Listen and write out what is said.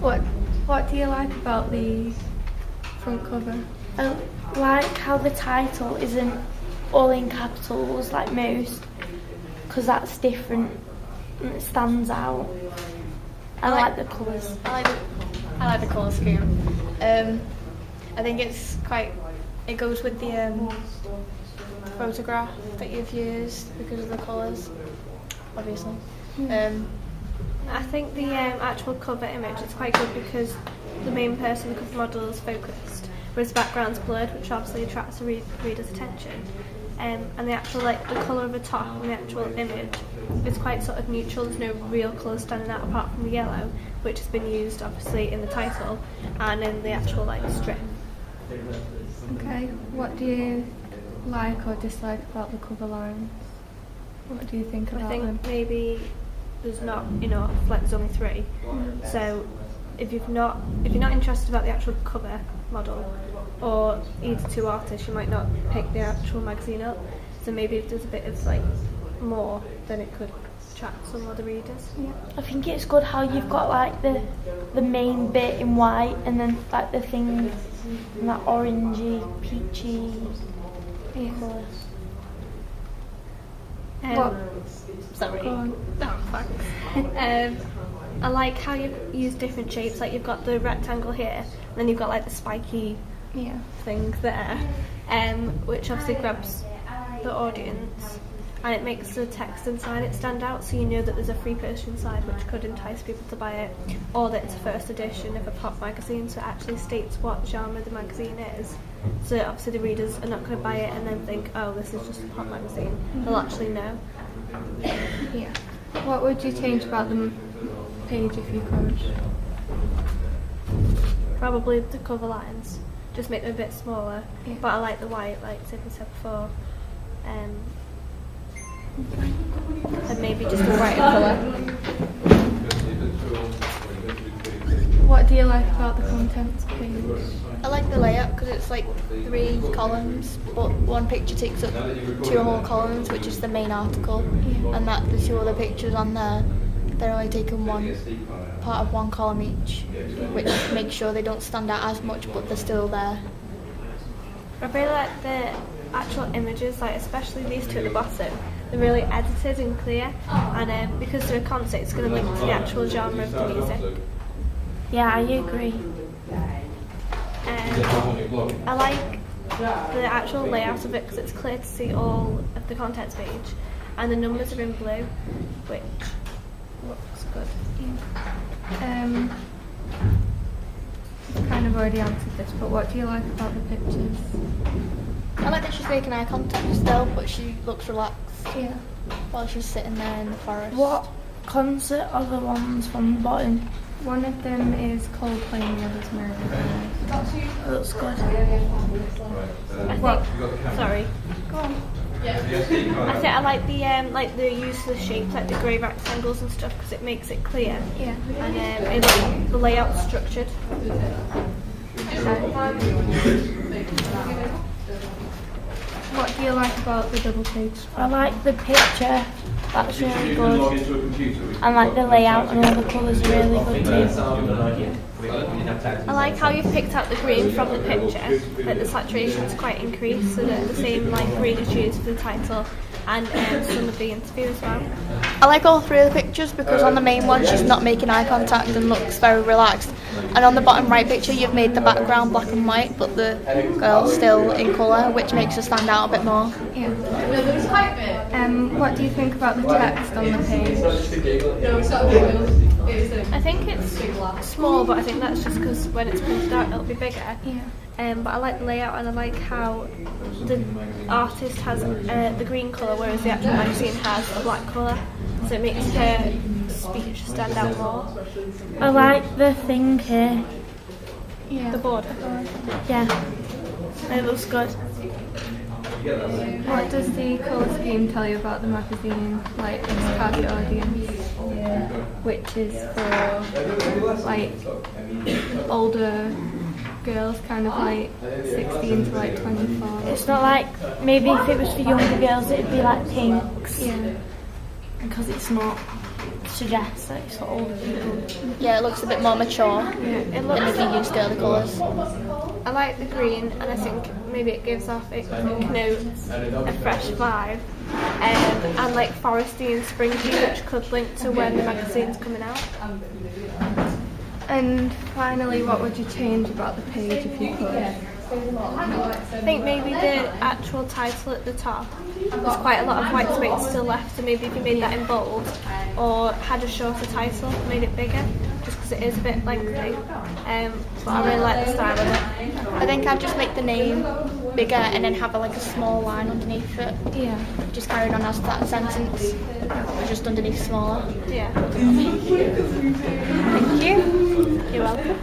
What do you like about the front cover? I like how the title isn't all in capitals like most, because that's different and it stands out. I like the colours. I like the colour scheme. I think it goes with the photograph that you've used because of the colours, obviously. I think the actual cover image is quite good because the main person, the cover model, is focused, whereas the background's blurred, which obviously attracts the reader's attention. And the actual the colour of the top and the actual image is quite sort of neutral. There's no real colour standing out apart from the yellow, which has been used obviously in the title and in the actual strip. Okay, what do you like or dislike about the cover lines? What do you think about them? I think maybe there's not enough, there's only 3. So if you're not interested about the actual cover model or either 2 artists, you might not pick the actual magazine up. So maybe if there's a bit of more, then it could attract some other readers. Yeah. I think it's good how you've got the main bit in white and then the thing in that orangey, peachy colour. Sorry. Oh, thanks. I like how you've used different shapes. You've got the rectangle here, and then you've got the spiky thing there, which obviously grabs the audience, and it makes the text inside it stand out, so you know that there's a free poster inside, which could entice people to buy it, or that it's a first edition of a pop magazine, so it actually states what genre the magazine is. So obviously the readers are not going to buy it and then think, oh, this is just a pop magazine. They'll actually know. Yeah. What would you change about the page if you could? Probably the cover lines. Just make them a bit smaller. Yeah. But I like the white, like Tiffany said before. And maybe just a brighter colour. What do you like about the contents page? I like the layout because it's 3 columns, but one picture takes up 2 whole columns, which is the main article, and that the 2 other pictures on there, they're only taking one part of one column each, which makes sure they don't stand out as much, but they're still there. I really like the actual images, especially these 2 at the bottom. They're really edited and clear, and because they're a concert, it's going to link to the actual genre of the music. Yeah, I agree. I like the actual layout of it because it's clear to see all of the contents page, and the numbers are in blue, which looks good. I've kind of already answered this, but what do you like about the pictures? I like that she's making eye contact still, but she looks relaxed while she's sitting there in the forest. What concert are the ones from the bottom? One of them is Coldplay and the other's Maroon 5. That looks good. Sorry. Go on. I think I like the use of the shapes, the grey rectangles and stuff, because it makes it clear. Yeah. And the layout's structured. What do you like about the double page? I like the picture. That's really good. And the layout and all the colours are really good too. I like how you've picked out the green from the picture, the saturation's quite increased, so that the same green is used for the title and some of the interview as well. I like all 3 of the pictures because on the main one she's not making eye contact and looks very relaxed, and on the bottom right picture you've made the background black and white but the girl's still in colour, which makes her stand out a bit more. Yeah. What do you think about the text on the page? I think it's small, but I think that's just because when it's printed out it'll be bigger. Yeah. But I like the layout, and I like how the artist has the green colour, whereas the actual magazine has a black colour, so it makes her speech stand out more. I like the thing here. Yeah. The border. Yeah, it looks good. What does the colour scheme tell you about the magazine, its target audience? Which is for older girls, kind of 16 to 24. It's not maybe if it was for younger girls it'd be pinks. Yeah. Because it's not. suggests that it's for older people. Yeah, it looks a bit more mature It than looks. if you use girly colours. I like the green, and I think maybe it gives off, it connotes a fresh vibe, and like foresty and springy, which could link to when the magazine's coming out. And finally, what would you change about the page if you could? I think maybe the actual title at the top, there's quite a lot of white space still left, so maybe if you made that in bold or had a shorter title, made it bigger, just because it is a bit lengthy. But I really like the style of it. I think I'd just make the name bigger and then have like a small line underneath it. Yeah. Just carrying on as that sentence, just underneath smaller. Yeah. Thank you. You're welcome.